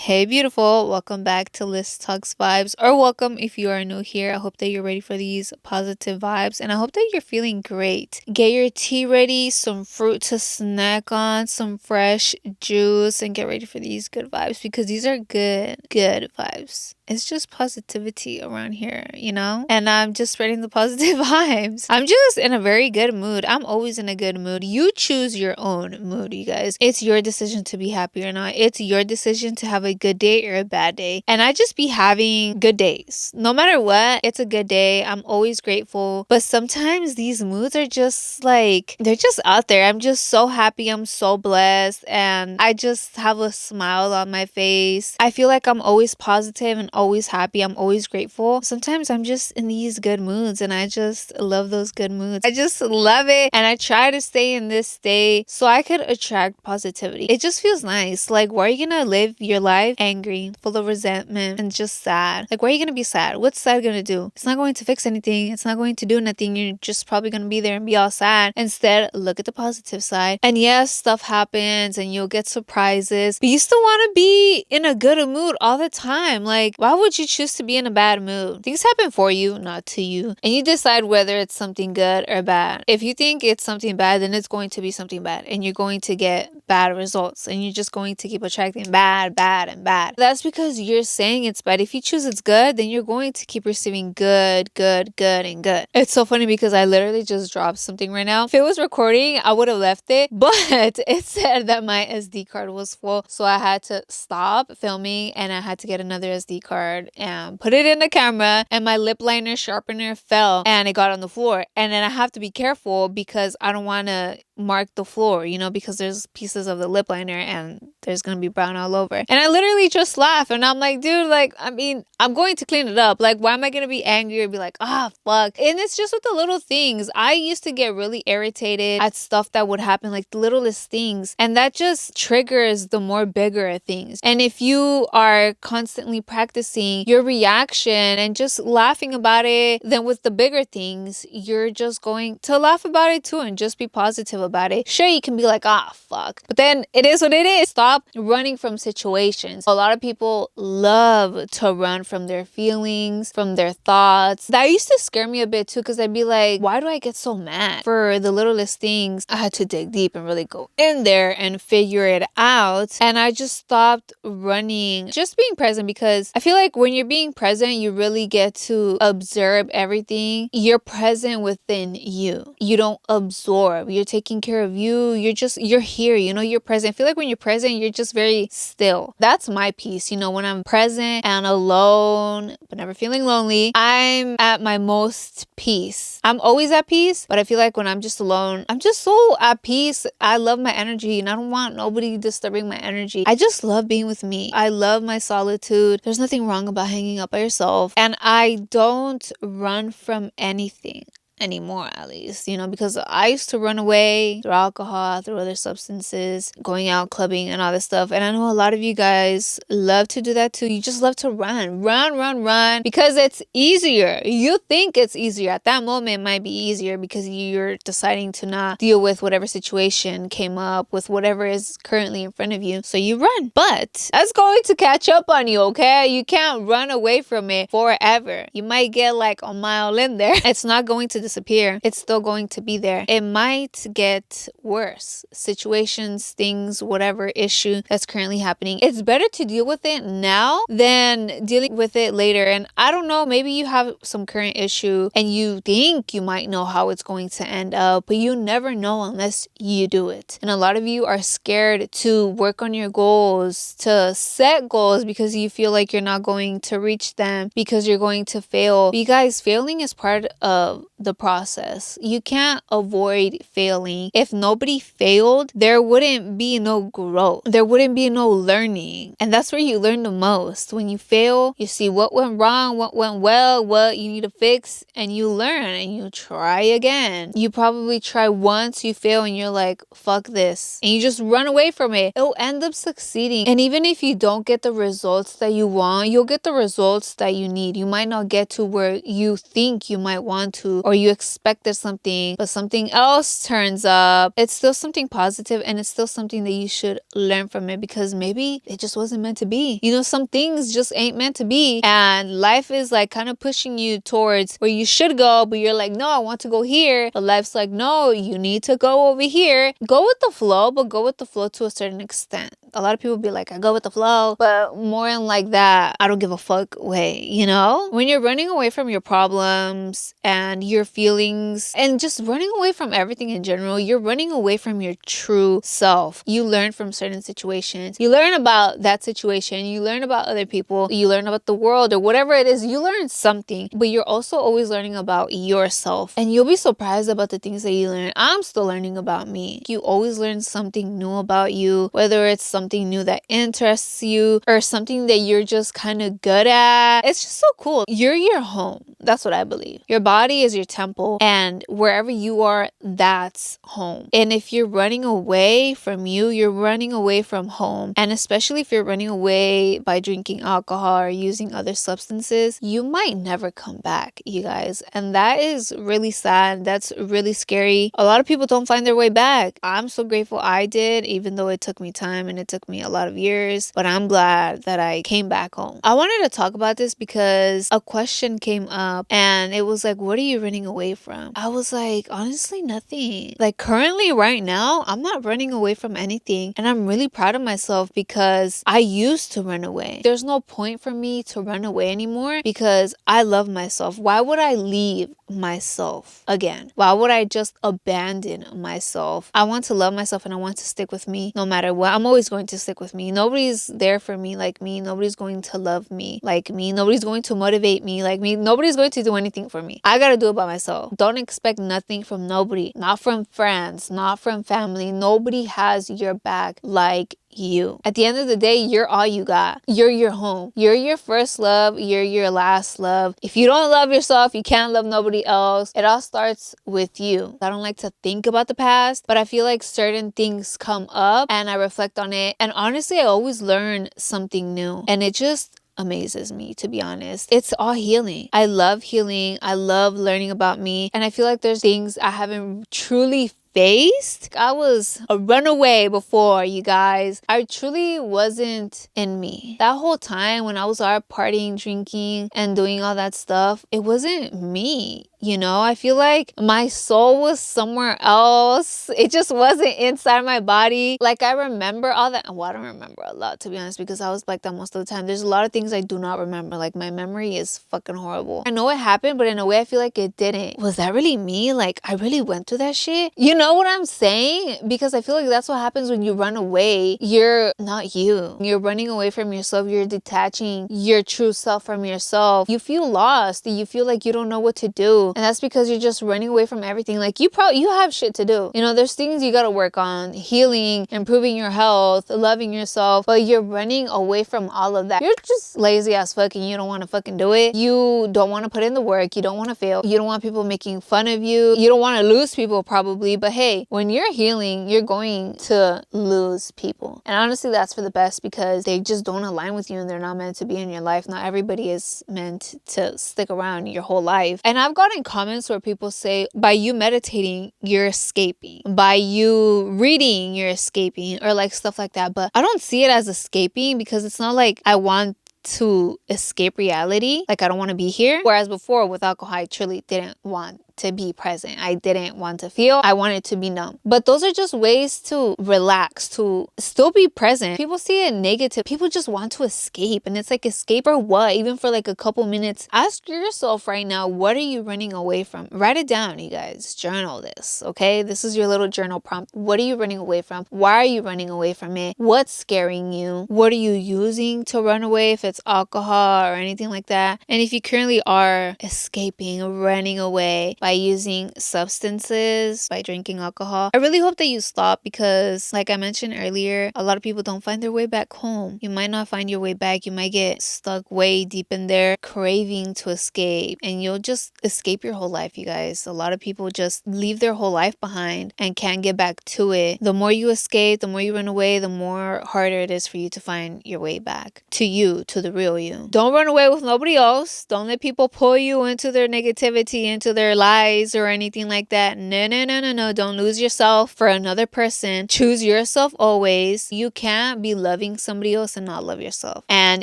Hey, beautiful. Welcome back to Liz Talks Vibes, or welcome if you are new here. I hope that you're ready for these positive vibes, and I hope that you're feeling great. Get your tea ready, some fruit to snack on, some fresh juice, and get ready for these good vibes because these are good vibes. It's just positivity around here, you know? And I'm just spreading the positive vibes. I'm just in a very good mood. I'm always in a good mood. You choose your own mood, you guys. It's your decision to be happy or not. It's your decision to have a good day or a bad day. And I just be having good days. No matter what, it's a good day. I'm always grateful. But sometimes these moods are just like, they're just out there. I'm just so happy. I'm so blessed. And I just have a smile on my face. I feel like I'm always positive and always happy. I'm always grateful. Sometimes I'm just in these good moods and I just love those good moods. I just love it. And I try to stay in this state so I could attract positivity. It just feels nice. Like, why are you gonna live your life angry, full of resentment, and just sad? Like, why are you gonna be sad? What's sad gonna do? It's not going to fix anything. It's not going to do nothing. You're just probably gonna be there and be all sad. Instead, look at the positive side. And yes, stuff happens and you'll get surprises, but you still wanna be in a good mood all the time. Like, why would you choose to be in a bad mood? Things happen for you, not to you. And you decide whether it's something good or bad. If you think it's something bad, then it's going to be something bad. And you're going to get bad results. And you're just going to keep attracting bad, and bad. That's because you're saying it's bad. If you choose it's good, then you're going to keep receiving good, and good. It's so funny because I literally just dropped something right now. If it was recording, I would have left it. But it said that my SD card was full. So I had to stop filming and I had to get another SD card and put it in the camera, and my lip liner sharpener fell and it got on the floor. And then I have to be careful because I don't want to mark the floor, you know, because there's pieces of the lip liner and there's gonna be brown all over. And I literally just laugh and I'm like, dude, like, I mean, I'm going to clean it up. Like, why am I gonna be angry or be like, fuck? And it's just with the little things. I used to get really irritated at stuff that would happen, like the littlest things, and that just triggers the more bigger things. And if you are constantly practicing your reaction and just laughing about it, then with the bigger things, you're just going to laugh about it too and just be positive about it. Sure, you can be like, fuck. But then it is what it is. Stop running from situations. A lot of people love to run from their feelings, from their thoughts. That used to scare me a bit too, because I'd be like, why do I get so mad for the littlest things? I had to dig deep and really go in there and figure it out. And I just stopped running, just being present, because I feel like when you're being present, you really get to observe everything. You're present within you. You don't absorb. You're taking care of you. You're here, you know, you're present. I feel like when you're present, you're just very still. That's my peace. You know, when I'm present and alone, but never feeling lonely, I'm at my most peace. I'm always at peace, but I feel like when I'm just alone, I'm just so at peace. I love my energy and I don't want nobody disturbing my energy. I just love being with me. I love my solitude. There's nothing wrong about hanging out by yourself. And I don't run from anything anymore, at least, you know, because I used to run away through alcohol, through other substances, going out clubbing and all this stuff. And I know a lot of you guys love to do that too. You just love to run because it's easier. You think it's easier. At that moment, it might be easier because you're deciding to not deal with whatever situation came up, with whatever is currently in front of you. So you run. But that's going to catch up on you, okay? You can't run away from it forever. You might get like a mile in there. It's not going to disappear. It's still going to be there. It might get worse. Situations, things, whatever issue that's currently happening. It's better to deal with it now than dealing with it later. And I don't know, maybe you have some current issue and you think you might know how it's going to end up, but you never know unless you do it. And a lot of you are scared to work on your goals, to set goals because you feel like you're not going to reach them because you're going to fail. But you guys, failing is part of the process. You can't avoid failing. If nobody failed, there wouldn't be no growth. There wouldn't be no learning. And that's where you learn the most. When you fail, you see what went wrong, what went well, what you need to fix, and you learn and you try again. You probably try once, you fail, and you're like, fuck this. And you just run away from it. It'll end up succeeding. And even if you don't get the results that you want, you'll get the results that you need. You might not get to where you think you might want to, or you expected something, but something else turns up, it's still something positive, and it's still something that you should learn from it, because maybe it just wasn't meant to be. You know, some things just ain't meant to be, and life is like kind of pushing you towards where you should go, but you're like, no, I want to go here. But life's like, no, you need to go over here. Go with the flow, but go with the flow to a certain extent. A lot of people be like, I go with the flow, but more in like that I don't give a fuck way, you know? When you're running away from your problems and your feelings and just running away from everything in general, you're running away from your true self. You learn from certain situations. You learn about that situation. You learn about other people. You learn about the world or whatever it is. You learn something, but you're also always learning about yourself. And you'll be surprised about the things that you learn. I'm still learning about me. You always learn something new about you, whether it's something new that interests you or something that you're just kind of good at. It's just so cool. You're your home. That's what I believe. Your body is your temple, and wherever you are, that's home. And if you're running away from you, you're running away from home. And especially if you're running away by drinking alcohol or using other substances, you might never come back, you guys. And that is really sad. That's really scary. A lot of people don't find their way back. I'm so grateful I did, even though it took me time and it took me a lot of years, but I'm glad that I came back home. I wanted to talk about this because a question came up and it was like, what are you running away from? I was like, honestly, nothing. Like currently right now, I'm not running away from anything, and I'm really proud of myself because I used to run away. There's no point for me to run away anymore because I love myself. Why would I leave myself again? Why would I just abandon myself? I want to love myself and I want to stick with me no matter what. I'm always going to stick with me. Nobody's there for me like me. Nobody's going to love me like me. Nobody's going to motivate me like me. Nobody's going to do anything for me. I gotta do it by myself. Don't expect nothing from nobody. Not from friends, not from family. Nobody has your back like you. At the end of the day, you're all you got. You're your home. You're your first love. You're your last love. If you don't love yourself, you can't love nobody else. It all starts with you. I don't like to think about the past, but I feel like certain things come up and I reflect on it. And honestly, I always learn something new. And it just amazes me, to be honest. It's all healing. I love healing. I love learning about me. And I feel like there's things I haven't truly faced. I was a runaway before, you guys. I truly wasn't in me. That whole time when I was out partying, drinking, and doing all that stuff, it wasn't me. You know, I feel like my soul was somewhere else. It just wasn't inside my body. Like I remember all that. Well, I don't remember a lot, to be honest, because I was like that most of the time. There's a lot of things I do not remember. Like my memory is fucking horrible. I know it happened, but in a way I feel like it didn't. Was that really me? Like I really went through that shit? You know what I'm saying? Because I feel like that's what happens when you run away. You're not you. You're running away from yourself. You're detaching your true self from yourself. You feel lost. You feel like you don't know what to do. And that's because you're just running away from everything. Like you have shit to do. You know, there's things you gotta work on. Healing, improving your health, loving yourself. But you're running away from all of that. You're just lazy as fuck and you don't want to fucking do it. You don't want to put in the work. You don't want to fail. You don't want people making fun of you. You don't want to lose people probably. But hey, when you're healing, you're going to lose people. And honestly, that's for the best because they just don't align with you and they're not meant to be in your life. Not everybody is meant to stick around your whole life. And I've gotten comments where people say, by you meditating, you're escaping. By you reading, you're escaping, or like stuff like that. But I don't see it as escaping because it's not like I want to escape reality. Like I don't want to be here. Whereas before with alcohol, I truly didn't want to be present. I didn't want to feel. I wanted to be numb. But those are just ways to relax, to still be present. People see it negative. People just want to escape. And it's like, escape or what? Even for like a couple minutes. Ask yourself right now, what are you running away from? Write it down, you guys. Journal this, okay? This is your little journal prompt. What are you running away from? Why are you running away from it? What's scaring you? What are you using to run away, if it's alcohol or anything like that? And if you currently are escaping, running away by using substances, by drinking alcohol, I really hope that you stop because, like I mentioned earlier, a lot of people don't find their way back home. You might not find your way back. You might get stuck way deep in there, craving to escape, and you'll just escape your whole life, you guys. A lot of people just leave their whole life behind and can't get back to it. The more you escape, the more you run away, the more harder it is for you to find your way back to you, to the real you. Don't run away with nobody else. Don't let people pull you into their negativity, into their lies. lies or anything like that. No, no, no, no, no. Don't lose yourself for another person. Choose yourself always. You can't be loving somebody else and not love yourself. And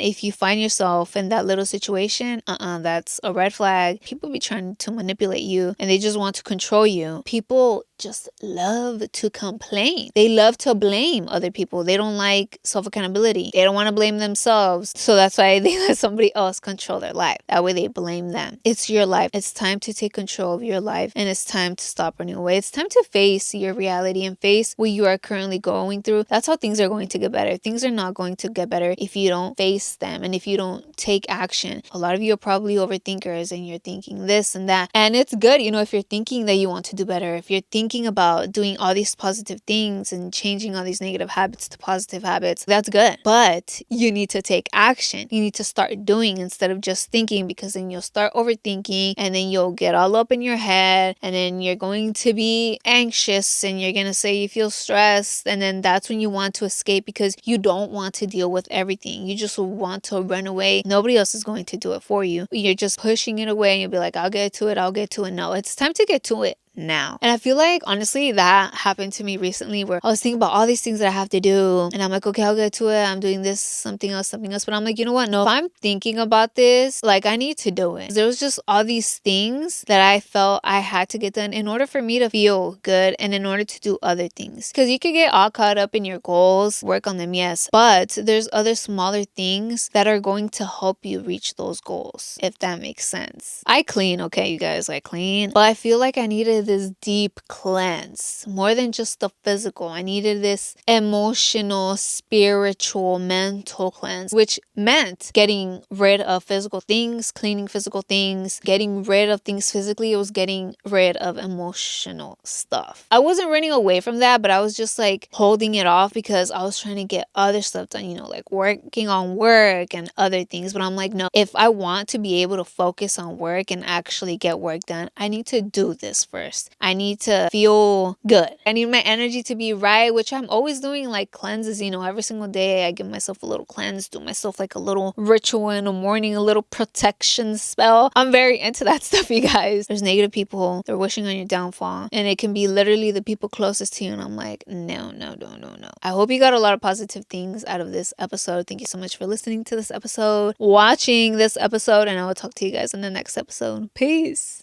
if you find yourself in that little situation, that's a red flag. People be trying to manipulate you and they just want to control you. People just love to complain. They love to blame other people. They don't like self-accountability. They don't want to blame themselves. So that's why they let somebody else control their life. That way they blame them. It's your life. It's time to take control of your life and it's time to stop running away. It's time to face your reality and face what you are currently going through. That's how things are going to get better. Things are not going to get better if you don't face them and if you don't take action. A lot of you are probably overthinkers and you're thinking this and that. And it's good, if you're thinking that you want to do better, if you're thinking about doing all these positive things and changing all these negative habits to positive habits, that's good. But you need to take action. You need to start doing instead of just thinking, because then you'll start overthinking and then you'll get all up in your head and then you're going to be anxious and you're going to say you feel stressed. And then that's when you want to escape because you don't want to deal with everything. You just want to run away. Nobody else is going to do it for you. You're just pushing it away and you'll be like, I'll get to it. I'll get to it. No, it's time to get to it now. And I feel like honestly that happened to me recently where I was thinking about all these things that I have to do and I'm like, okay, I'll get to it. I'm doing this, something else. But I'm like, you know what? No, if I'm thinking about this, like I need to do it. There was just all these things that I felt I had to get done in order for me to feel good and in order to do other things. Because you could get all caught up in your goals, work on them, yes. But there's other smaller things that are going to help you reach those goals, if that makes sense. I clean, okay, you guys, I clean. But I feel like I needed this deep cleanse more than just the physical. I needed this emotional, spiritual, mental cleanse, which meant getting rid of physical things, cleaning physical things, getting rid of things physically. It was getting rid of emotional stuff. I wasn't running away from that, but I was just like holding it off because I was trying to get other stuff done, like working on work and other things. But I'm like, no, if I want to be able to focus on work and actually get work done, I need to do this first. I need to feel good. I need my energy to be right, which I'm always doing like cleanses, every single day. I give myself a little cleanse, do myself like a little ritual in the morning, a little protection spell. I'm very into that stuff, you guys. There's negative people, they're wishing on your downfall, and it can be literally the people closest to you. And I'm like, no, no, no, no, no. I hope you got a lot of positive things out of this episode. Thank you so much for listening to this episode, watching this episode, and I will talk to you guys in the next episode. Peace.